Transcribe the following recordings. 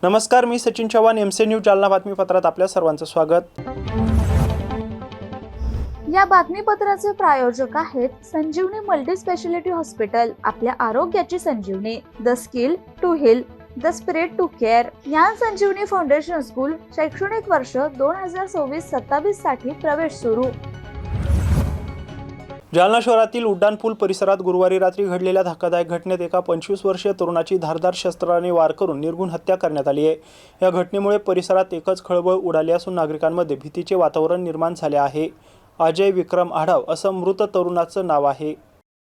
नमस्कार, मी Sachin Chavan, MC news Jalna बातमीपत्रात आपल्या सर्वांचं स्वागत। या बातमीपत्राचे प्रायोजक आहेत संजीवनी मल्टी स्पेशालिटी हॉस्पिटल। आपल्या आरोग्याची संजीवनी, the skill to heal, the spirit to care. Gyan Sanjeevani foundation school शैक्षणिक वर्ष 2026-27 साठी प्रवेश सुरू। जालना शहरातील उड्डाण पूल परिसरात गुरुवारी रात्री घडलेल्या धक्कादायक घटनेत एका 25 वर्षीय तरुणाची धारदार शस्त्राने वार करून निर्घृण हत्या करण्यात आली आहे। या घटनेमुळे परिसरात एकच खळबळ उडाली असून नागरिकांमध्ये भीतीचे वातावरण निर्माण झाले आहे। अजय विक्रम आढाव असं मृत तरुणाचं नाव आहे।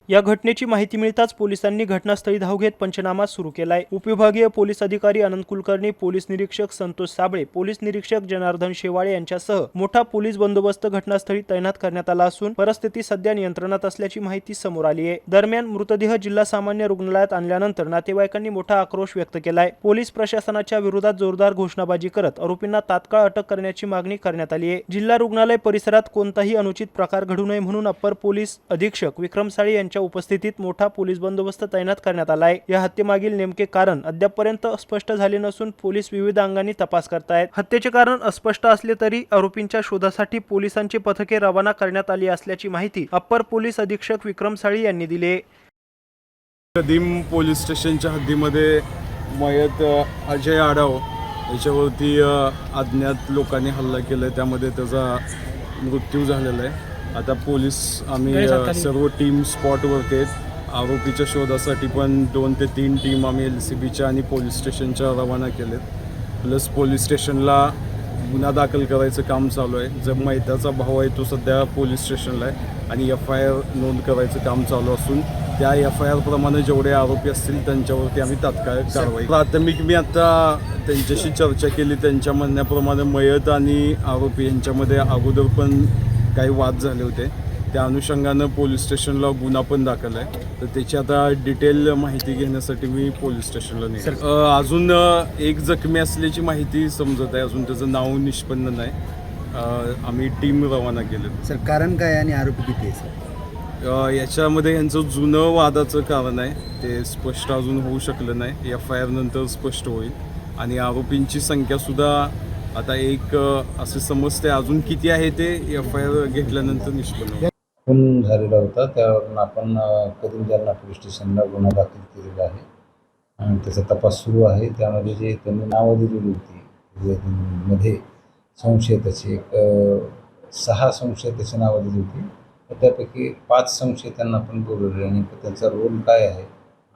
या घटनेची माहिती मिळताच पोलिसांनी घटनास्थळी धाव घेत पंचनामा सुरू केलाय। उपविभागीय पोलीस अधिकारी अनंत कुलकर्णी, पोलीस निरीक्षक संतोष साबळे, पोलीस निरीक्षक जनार्दन शेवाळे यांच्यासह मोठा पोलीस बंदोबस्त घटनास्थळी तैनात करण्यात आला असून परिस्थिती सध्या नियंत्रणात असल्याची माहिती समोर आली आहे। दरम्यान मृतदेह जिल्हा सामान्य रुग्णालयात आणल्यानंतर नातेवाईकांनी मोठा आक्रोश व्यक्त केलाय। पोलीस प्रशासनाच्या विरोधात जोरदार घोषणाबाजी करत आरोपींना तात्काळ अटक करण्याची मागणी करण्यात आली आहे। जिल्हा रुग्णालय परिसरात कोणताही अनुचित प्रकार घडू नये म्हणून अप्पर पोलीस अधीक्षक विक्रम साळी उपस्थितीत मोठा पोलीस बंदोबस्त तैनात करण्यात आला आहे। या हत्येमागील नेमके कारण अद्यापपर्यंत स्पष्ट झाले नसून पोलीस विविध अंगांनी तपास करतायत। हत्येचे कारण अस्पष्ट असले तरी आरोपींच्या शोधासाठी पोलिसांची पथके रवाना करण्यात आली असल्याची माहिती अप्पर पोलीस अधीक्षक विक्रम साळी यांनी दिली आहे। कदीम पोलीस स्टेशनच्या हद्दीमध्ये मयत अजय आढाव याच्यावरती अज्ञात लोकांनी हल्ला केलाय, त्यामध्ये त्याचा मृत्यू झालेला आहे। आता पोलीस आम्ही सर्व टीम स्पॉटवरती आहेत। आरोपीच्या शोधासाठी पण 2 ते 3 टीम आम्ही LCBच्या आणि पोलीस स्टेशनच्या रवाना केलेत। प्लस पोलीस स्टेशनला गुन्हा दाखल करायचं काम चालू आहे। जो मैताचा भाऊ आहे तो सध्या पोलीस स्टेशनला आहे आणि FIR नोंद करायचं काम चालू असून त्या FIR प्रमाणे जेवढे आरोपी असतील त्यांच्यावरती आम्ही तात्काळ कारवाई। प्राथमिक मी आता त्यांच्याशी चर्चा केली, त्यांच्या म्हणण्याप्रमाणे मयत आणि आरोपी यांच्यामध्ये अगोदर पण काही वाद झाले होते। त्या अनुषंगानं पोलीस स्टेशनला गुन्हा पण दाखल आहे, तर त्याची आता डिटेल माहिती घेण्यासाठी मी पोलीस स्टेशनला निघालो। अजून एक जखमी असल्याची माहिती समजत आहे, अजून त्याचं नाव निष्पन्न नाही। आम्ही टीम रवाना केले। सर, कारण काय आणि आरोपी किती आहे सर? याच्यामध्ये यांचं जुनं वादाचं कारण आहे, ते स्पष्ट अजून होऊ शकलं नाही। FIR नंतर स्पष्ट होईल आणि आरोपींची संख्यासुद्धा आता एक असे समजते, अजून किती आहे ते FIR घेतल्यानंतर निष्पन्न होईल। खून झालेला होता, त्यावरून आपण कदीम जालना पोलीस स्टेशनला गुन्हा दाखल केलेला आहे आणि त्याचा तपास सुरू आहे। त्यामध्ये जे त्यांनी नावं दिलेली होती मध्ये संशयिताची 6 संशयिताची नावं दिली होती, तर त्यापैकी 5 संशयितांना आपण बोलवले आणि त्यांचा रोल काय आहे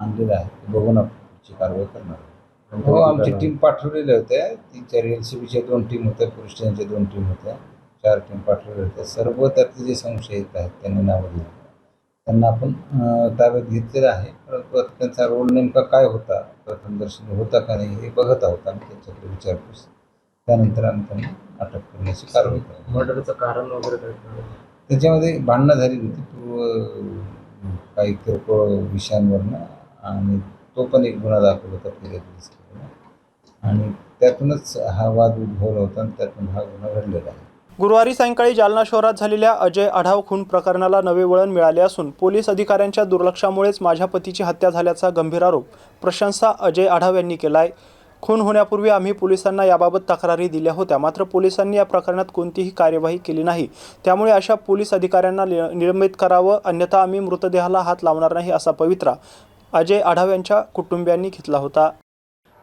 आणलेला आहे ते बघून आपण कारवाई करणार। हो, आमची टीम पाठवलेल्या होत्या, 3-4 LCBच्या 2 टीम होत्या, पोलीस स्टेशनच्या 2 टीम होत्या, 4 टीम पाठवलेल्या होत्या। सर्व त्यातले जे संशयित आहेत त्यांनी नावं दिली, त्यांना आपण ताब्यात घेतलेलं आहे। परंतु त्यांचा रोल नेमका काय होता, प्रथमदर्शनी होता का नाही हे बघत आहोत आम्ही, त्यांच्याकडे विचारपूस, त्यानंतर आम्ही त्यांना अटक करण्याची कारवाई करतो। मर्डरचं कारण वगैरे त्याच्यामध्ये भांडणं झाली होती काही किरकोळ विषयांवरनं आणि तो पण एक गुन्हा दाखल होता पोलीस आणि त्यातूनच हा वाद उद्भवला होता आणि त्यातून हा गुन्हा घडलेला आहे। गुरुवारी सायंकाळी जालना शहरात झालेल्या अजय आढाव खून प्रकरणाला नवे वळण मिळाले असून पोलीस अधिकाऱ्यांच्या दुर्लक्षामुळेच माझ्या पतीची हत्या झाल्याचा गंभीर आरोप प्रशंसा अजय आढाव यांनी केलाय। खून होण्यापूर्वी आम्ही पोलिसांना याबाबत तक्रारी दिल्या होत्या, मात्र पोलिसांनी या प्रकरणात कोणतीही कार्यवाही केली नाही। त्यामुळे अशा पोलीस अधिकाऱ्यांना निलंबित करावं, अन्यथा आम्ही मृतदेहाला हात लावणार नाही असा पवित्रा अजय आढाव यांच्या कुटुंबियांनी घेतला होता।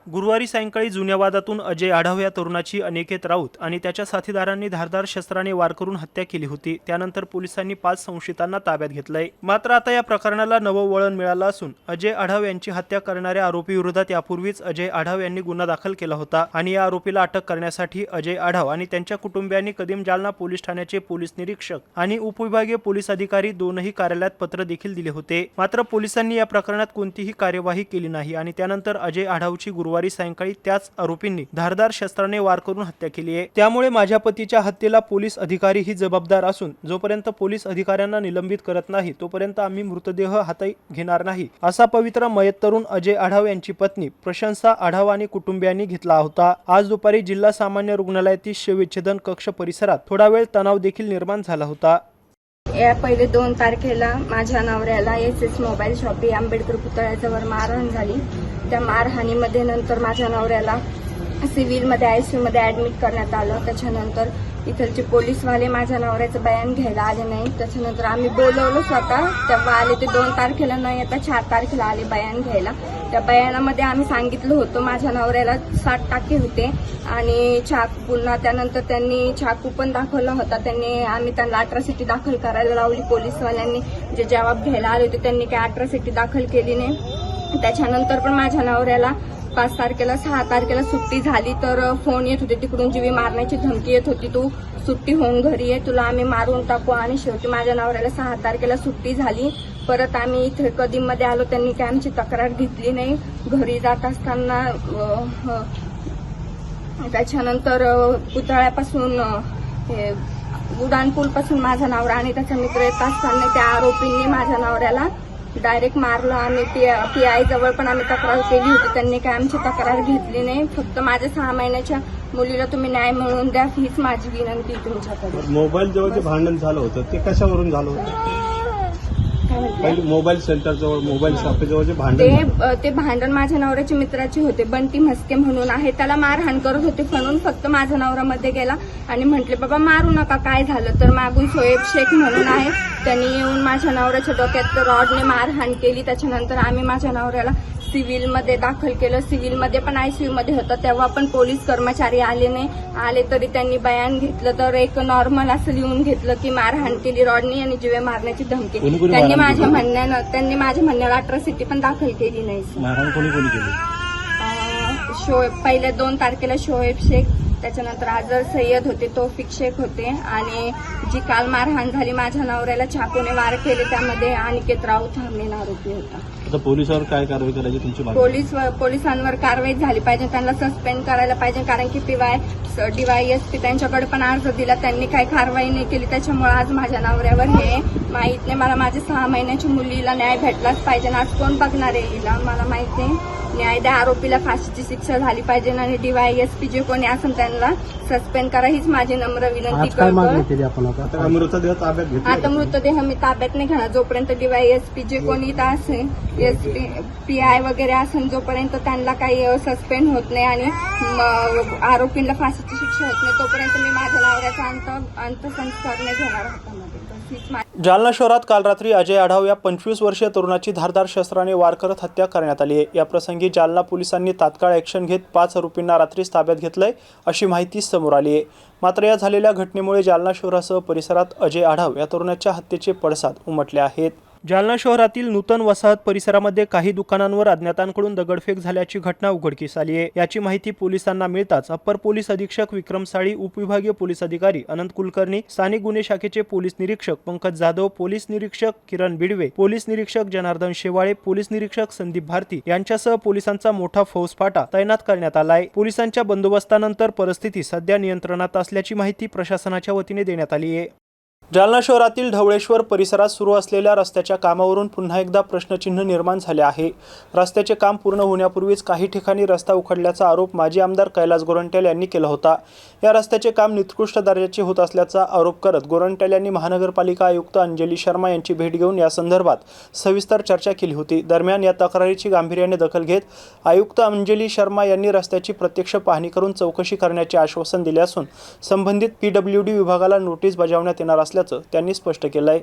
गुरुवारी सायंकाळी जुन्या वादातून अजय आढाव या तरुणाची अनिकेत राऊत आणि त्याच्या साथीदारांनी धारदार शस्त्राने वार करून हत्या केली होती। त्यानंतर पोलिसांनी 5 संशयितांना ताब्यात घेतलंय। मात्र आता या प्रकरणाला नवं वळण मिळालं असून अजय आढाव यांची हत्या करणाऱ्या आरोपी विरोधात यापूर्वीच अजय आढाव यांनी गुन्हा दाखल केला होता आणि या आरोपीला अटक करण्यासाठी अजय आढाव आणि त्यांच्या कुटुंबियांनी कदीम जालना पोलीस ठाण्याचे पोलीस निरीक्षक आणि उपविभागीय पोलीस अधिकारी दोनही कार्यालयात पत्र देखील दिले होते। मात्र पोलिसांनी या प्रकरणात कोणतीही कार्यवाही केली नाही आणि त्यानंतर अजय आढावची गुरुवारी सायंकाळी त्याच आरोपींनी धारदार शस्त्राने वार करून हत्या केली आहे। त्यामुळे माझ्या पतीच्या हत्येला पोलीस अधिकारी ही जबाबदार असून जोपर्यंत पोलीस अधिकाऱ्यांना निलंबित करत नाही तोपर्यंत आम्ही मृतदेह हाती घेणार नाही असा पवित्रा मयत तरुण अजय आढाव यांची पत्नी प्रशंसा आढाव आणि कुटुंबियांनी घेतला होता। आज दुपारी जिल्हा सामान्य रुग्णालयातील शवविच्छेदन कक्ष परिसरात थोडा वेळ तणाव देखील निर्माण झाला होता। या पहिले 2 तारखेला माझ्या नवऱ्याला SS मोबाईल शॉपी आंबेडकर पुतळ्याजवळ मारहाण झाली। त्या मारहाणीमध्ये नंतर माझ्या नवऱ्याला सिव्हिलमध्ये ICU ॲडमिट करण्यात आलं. त्याच्यानंतर इथलचे पोलीसवाले माझ्या नवऱ्याचं बयान घ्यायला आले नाही. त्याच्यानंतर आम्ही बोलवलं स्वतः, तेव्हा आले ते 2 तारखेला न येता 4 तारखेला आले बयान घ्यायला. त्या बयानामध्ये आम्ही सांगितलं होतं माझ्या नवऱ्याला 60 टाके होते आणि पुन्हा त्यानंतर त्यांनी चाकू पण दाखवला होता. आम्ही त्यांना अॅट्रॉसिटी दाखल करायला लावली. पोलीसवाल्यांनी जे जबाब घ्यायला आले होते त्यांनी काही अॅट्रॉसिटी दाखल केली नाही. त्याच्यानंतर पण माझ्या नवऱ्याला 5 तारखेला 6 तारखेला सुट्टी झाली तर फोन येत होते तिकडून, जीवी मारण्याची धमकी येत होती, तू सुट्टी होऊन घरी ये, तुला आम्ही मारून टाकू. आणि शेवटी माझ्या नवऱ्याला 6 तारखेला सुट्टी झाली. परत आम्ही इथे कदीममध्ये आलो, त्यांनी काय आमची तक्रार घेतली नाही. घरी जात असताना त्याच्यानंतर पुतळ्यापासून उड्डाणपूलपासून माझा नवरा आणि त्याचा मित्र येत असताना त्या आरोपींनी माझ्या नवऱ्याला डायरेक्ट मारलं. आम्ही PI जवळ पण आम्ही तक्रार केली होती, त्यांनी काय आमची तक्रार घेतली नाही. फक्त माझ्या 6 महिन्याच्या मुलीला तुम्ही न्याय मिळवून द्या, हीच माझी विनंती तुमच्याकडे. मोबाईल जवळ जे भांडण झालं होतं ते कशावरून झालं होतं? मोबाईल सेंटर जवळ, मोबाईल शॉपजवळ जे भांडण, ते भांडण माझ्या नवऱ्याच्या मित्राचे होते. बंटी म्हस्के म्हणून आहे, त्याला मारहाण करत होते. म्हणून फक्त माझा नवरा मध्ये गेला आणि म्हटले बाबा मारू नका, काय झालं तर. मागून शोएब शेख म्हणून आहे, त्यांनी येऊन माझ्या नवऱ्याच्या डोक्यात रॉडने मारहाण केली. त्याच्यानंतर आम्ही माझ्या नवऱ्याला सिव्हिलमध्ये दाखल केलं. सिव्हिलमध्ये पण ICU मध्ये होतं, तेव्हा पण पोलीस कर्मचारी आले नाही. आले तरी त्यांनी बयान घेतलं तर एक नॉर्मल असं लिहून घेतलं की मारहाण केली रॉडनी आणि जीवे मारण्याची धमकी. त्यांनी माझ्या म्हणण्यावर अॅट्रॉसिटी पण दाखल केली नाही. मारहाण कोणी केली? पहिल्या 2 तारखेला शोएब शेख, त्याच्यानंतर अजर सय्यद होते, तौफिक शेख होते आणि जी काल मारहाण झाली माझ्या नवऱ्याला चाकूने वार केले त्यामध्ये अनिकेत राऊत हा मेन आरोपी होता. आता पोलिसांवर काय कारवाई करायची तुमची मागणी? पोलिसांवर कारवाई झाली पाहिजे, त्यांना सस्पेंड करायला पाहिजे. कारण की DYSP त्यांच्याकडे पण अर्ज दिला, त्यांनी काही कारवाई नाही केली. त्याच्यामुळे आज माझ्या नवऱ्यावर हे माहित नाही. मला माझ्या 6 महिन्याच्या मुलीला न्याय भेटलाच पाहिजे. आज कोण बघणार आहे हिला मला माहित नाही. न्याय द्या, आरोपीला फाशीची शिक्षा झाली पाहिजे आणि DYSP जे कोणी असेल त्यांना सस्पेंड करा, हीच माझी नम्र विनंती करतो. आता मृतदेह ताब्यात घेतला? आता मृतदेह मी ताब्यात नाही घेणार जोपर्यंत DYSP जे कोणी इथं असेल, PI वगैरे असेल, जोपर्यंत त्यांना काही सस्पेंड होत नाही आणि आरोपींना फाशीची शिक्षा होत नाही तोपर्यंत मी माझ्या नवऱ्याचा अंत्यसंस्कार नाही घेणार हातामध्ये. जालना शहरात काल रात्री अजय आढाव या 25 वर्षीय तरुणाची धारदार शस्त्राने वार करत हत्या करण्यात आली आहे. या प्रसंगी जालना पोलिसांनी तात्काळ ॲक्शन घेत 5 आरोपींना रात्रीच ताब्यात घेतलंय अशी माहिती समोर आली आहे. मात्र या झालेल्या घटनेमुळे जालना शहरासह परिसरात अजय आढाव या तरुणाच्या हत्येचे पडसाद उमटले आहेत. जालना शहरातील नूतन वसाहत परिसरामध्ये काही दुकानांवर अज्ञातांकडून दगडफेक झाल्याची घटना उघडकीस आली आहे. याची माहिती पोलिसांना मिळताच अप्पर पोलीस अधीक्षक विक्रम साळी, उपविभागीय पोलीस अधिकारी अनंत कुलकर्णी, स्थानिक गुन्हे शाखेचे पोलीस निरीक्षक पंकज जाधव, पोलीस निरीक्षक किरण बिडवे, पोलीस निरीक्षक जनार्दन शेवाळे, पोलीस निरीक्षक संदीप भारती यांच्यासह पोलिसांचा मोठा फौजफाटा तैनात करण्यात आलाय. पोलिसांच्या बंदोबस्तानंतर परिस्थिती सध्या नियंत्रणात असल्याची माहिती प्रशासनाच्या वतीने देण्यात आली आहे. जालना शहरातील ढवळेश्वर परिसरात सुरू असलेल्या रस्त्याच्या कामावरून पुन्हा एकदा प्रश्नचिन्ह निर्माण झाले आहे. रस्त्याचे काम पूर्ण होण्यापूर्वीच काही ठिकाणी रस्ता उखडल्याचा आरोप माजी आमदार कैलास गोरंट्याल यांनी केला होता. या रस्त्याचे काम निकृष्ट दर्जाचे होत असल्याचा आरोप करत गोरंट्याल यांनी महानगरपालिका आयुक्त अंजली शर्मा यांची भेट घेऊन या संदर्भात सविस्तर चर्चा केली होती. दरम्यान या तक्रारीची गांभीर्याने दखल घेत आयुक्त अंजली शर्मा यांनी रस्त्याची प्रत्यक्ष पाहणी करून चौकशी करण्याचे आश्वासन दिले असून संबंधित PWD विभागाला नोटीस बजावण्यात येणार असल्याचं त्यांनी स्पष्ट केलंय.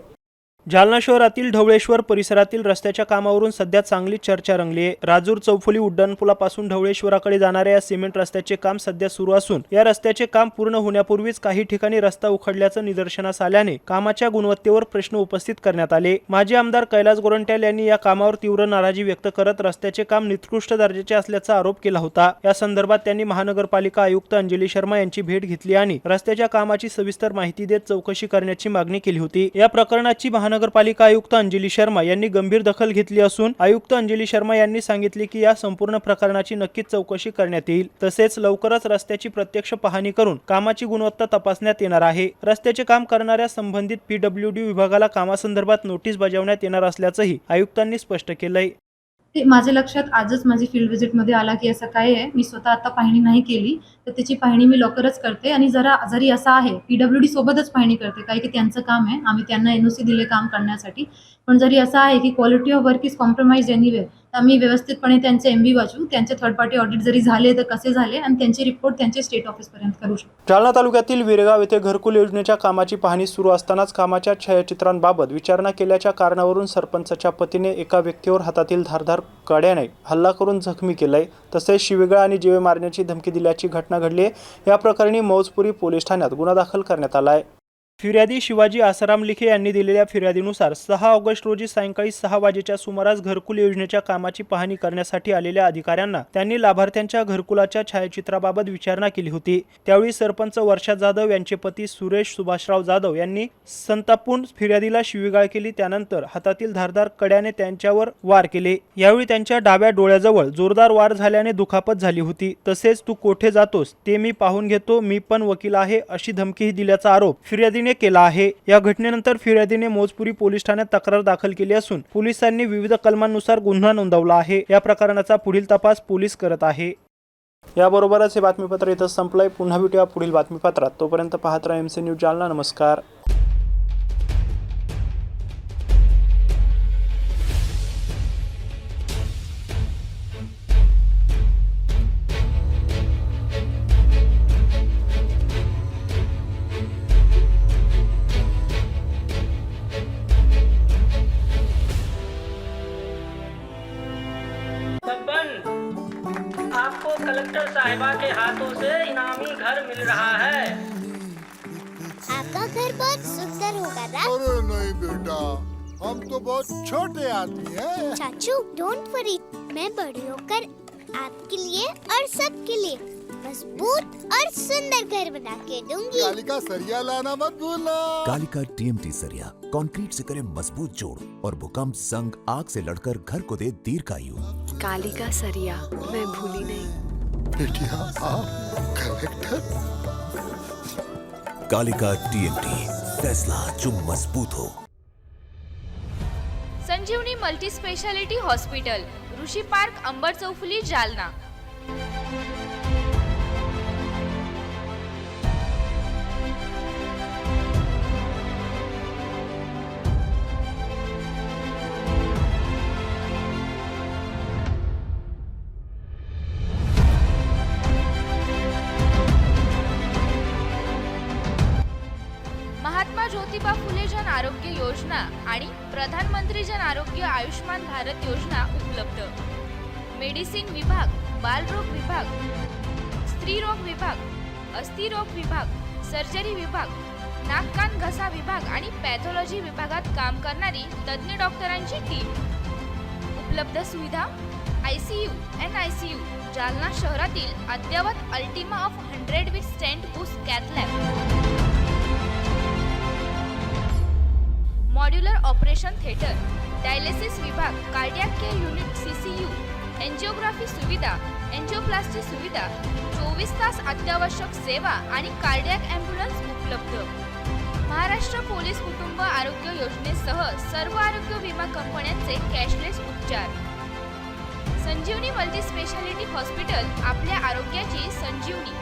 जालना शहरातील ढवळेश्वर परिसरातील रस्त्याच्या कामावरून सध्या चांगली चर्चा रंगली आहे. राजूर चौफुली उड्डाणपुलापासून ढवळेश्वराकडे जाणाऱ्या या सिमेंट रस्त्याचे काम सध्या सुरू असून या रस्त्याचे काम पूर्ण होण्यापूर्वीच काही ठिकाणी रस्ता उखडल्याचं निदर्शनास आल्याने कामाच्या गुणवत्तेवर प्रश्न उपस्थित करण्यात आले. माजी आमदार कैलास गोरंट्याल यांनी या कामावर तीव्र नाराजी व्यक्त करत रस्त्याचे काम निकृष्ट दर्जाचे असल्याचा आरोप केला होता. या संदर्भात त्यांनी महानगरपालिका आयुक्त अंजली शर्मा यांची भेट घेतली आणि रस्त्याच्या कामाची सविस्तर माहिती देत चौकशी करण्याची मागणी केली होती. या प्रकरणाची महानगरपालिका आयुक्त अंजली शर्मा यांनी गंभीर दखल घेतली असून आयुक्त अंजली शर्मा यांनी सांगितले की या संपूर्ण प्रकरणाची नक्कीच चौकशी करण्यात येईल. तसेच लवकरच रस्त्याची प्रत्यक्ष पाहणी करून कामाची गुणवत्ता तपासण्यात येणार आहे. रस्त्याचे काम करणाऱ्या संबंधित PWD विभागाला कामासंदर्भात नोटीस बजावण्यात येणार असल्याचंही आयुक्तांनी स्पष्ट केलंय. ते माझ्या लक्षात आजच माझी फील्ड व्हिजिटमध्ये आला की असं काय आहे. मी स्वतः आता पाहणी नाही केली तर त्याची पाहणी मी लवकरच करते आणि जरी असं आहे PWD सोबतच पाहणी करते काही की त्यांचं काम आहे. आम्ही त्यांना NOC दिले काम करण्यासाठी. पण जरी असं आहे की quality of work is compromise anyway आम्ही व्यवस्थितपणे त्यांचे MV वाचू, त्यांचे थर्ड पार्टी ऑडिट जरी झाले तर कसे झाले आणि त्यांचे रिपोर्ट त्यांचे स्टेट ऑफिसपर्यंत करू शकतो. जालना तालुक्यातील विरगाव येथे घरकुल योजनेच्या कामाची पाहणी सुरू असतानाच कामाच्या छायाचित्रांबाबत विचारणा केल्याच्या कारणावरून सरपंचाच्या पतीने एका व्यक्तीवर हातातील धारदार कड्याने हल्ला करून जखमी केलाय, तसेच शिवीगाळ आणि जीवे मारण्याची धमकी दिल्याची घटना घडली आहे. या प्रकरणी मौजपुरी पोलीस ठाण्यात गुन्हा दाखल करण्यात आला आहे. फिर्यादी शिवाजी आसाराम लिखे यांनी दिलेल्या फिर्यादीनुसार 6 ऑगस्ट रोजी सायंकाळी 6 वाजेच्या सुमारास घरकुल योजनेच्या कामाची पाहणी करण्यासाठी आलेल्या अधिकाऱ्यांना त्यांनी लाभार्थ्यांच्या घरकुलाच्या छायाचित्राबाबत विचारणा केली होती. त्यावेळी सरपंच वर्षा जाधव यांचे पती सुरेश सुभाषराव जाधव यांनी संतापून फिर्यादीला शिवीगाळ केली. त्यानंतर हातातील धारदार कड्याने त्यांच्यावर वार केले. यावेळी त्यांच्या डाव्या डोळ्याजवळ जोरदार वार झाल्याने दुखापत झाली होती. तसेच तू कोठे जातोस ते मी पाहून घेतो, मी पण वकील आहे, अशी धमकीही दिल्याचा आरोप फिर्यादीने केला आहे. या घटनेनंतर फिर्यादीने मौजपुरी पोलीस ठाण्यात तक्रार दाखल केली असून पोलिसांनी विविध कलमांनुसार गुन्हा नोंदवला आहे. या प्रकरणाचा पुढील तपास पोलीस करत आहे. याबरोबरच हे बातमीपत्र इथं संपलंय. पुन्हा भेटूया पुढील बातमीपत्रात. तोपर्यंत पाहत राहा MC न्यूज जालना. नमस्कार. आपको कलेक्टर साहिबा के हाथों से इनामी घर मिल रहा है। आपका घर बहुत सुंदर होगा ना? अरे नहीं बेटा, हम तो बहुत छोटे आदमी हैं। चाचू डोंट वरी, मैं बड़ी होकर आपके लिए और सबके लिए मजबूत और सुंदर घर बना के दूंगी। कालिका सरिया लाना मत भूलना। कालिका TMT सरिया कंक्रीट से करे मजबूत जोड़ और भूकंप, संग, आग से लड़कर घर को दे दीर्घायु। कालिका सरिया मैं भूली नहीं। बेटिया आप कलेक्टर। कालिका TMT, फैसला जो मजबूत हो। संजीवनी मल्टी स्पेशालिटी हॉस्पिटल, ऋषी पार्क, अंबर चौफुली, जालना. महात्मा ज्योतिबा फुले जन आरोग्य योजना आणि प्रधानमंत्री जन आरोग्य आयुष्मान भारत योजना उपलब्ध. मेडिसिन विभाग, बालरोग विभाग, स्त्रीरोग विभाग, अस्थिरोग विभाग, सर्जरी विभाग, नाक कान घसा विभाग आणि पॅथॉलॉजी विभागात काम करणारी तज्ञ डॉक्टरांची टीम. उपलब्ध सुविधा ICU, NICU, जालना शहरातील अद्ययावत Ultima of 100 with stent boost cath lab. Modular operation theatre, dialysis विभाग, cardiac care unit CCU, angiography सुविधा, एंजिओप्लास्टी सुविधा, 24 तास अत्यावश्यक सेवा आणि कार्डियक ॲम्ब्युलन्स उपलब्ध. महाराष्ट्र पोलीस कुटुंब आरोग्य योजनेसह सर्व आरोग्य विमा कंपन्यांचे कॅशलेस उपचार. संजीवनी मल्टी स्पेशालिटी हॉस्पिटल, आपल्या आरोग्याची संजीवनी.